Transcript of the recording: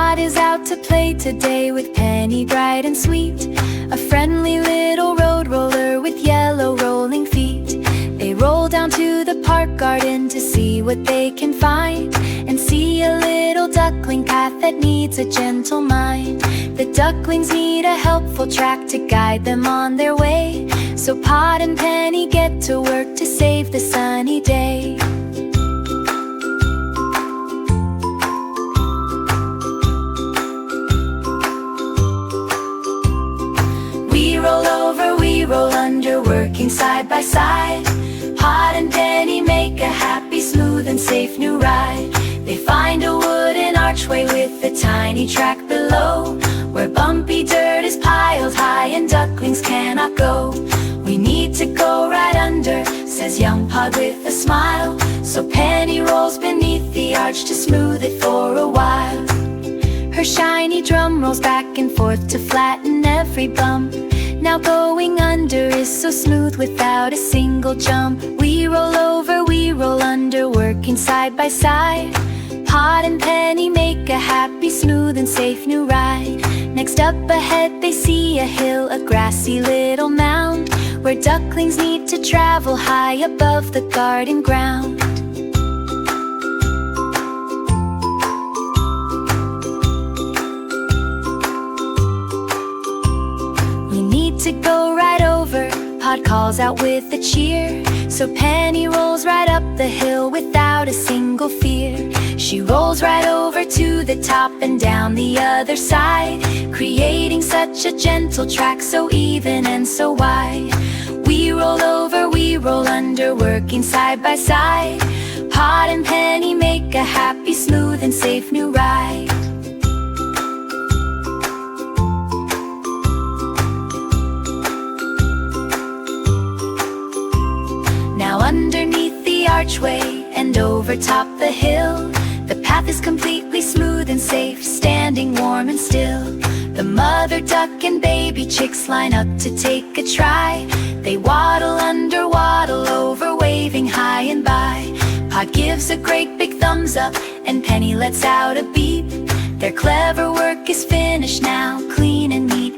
Pod is out to play today with Penny bright and sweet, a friendly little road roller with yellow rolling feet. They roll down to the park garden to see what they can find, and see a little duckling path that needs a gentle mind. The ducklings need a helpful track to guide them on their way, so Pod and Penny get to work to save the sunny day. We roll over, we roll under, working side by side. Pod and Penny make a happy, smooth and safe new ride. They find a wooden archway with a tiny track below, where bumpy dirt is piled high and ducklings cannot go. We need to go right under, says young Pod with a smile, so Penny rolls beneath the arch to smooth it for a while. Her shiny drum rolls back and forth to flatten every bump. Now going under is so smooth without a single jump. We roll over, we roll under, working side by side. Pod and Penny make a happy, smooth and safe new ride. Next up ahead they see a hill, a grassy little mound, where ducklings need to travel high above the garden ground. To go right over, Pod calls out with a cheer, so Penny rolls right up the hill without a single fear. She rolls right over to the top and down the other side, creating such a gentle track, so even and so wide. We roll over, we roll under, working side by side. Pod and Penny make a happy, smooth and safe new ride. Now underneath the archway and over top the hill, the path is completely smooth and safe, standing warm and still. The mother duck and baby chicks line up to take a try. They waddle under, waddle over, waving high and by. Pod gives a great big thumbs up and Penny lets out a beep. Their clever work is finished now, clean and neat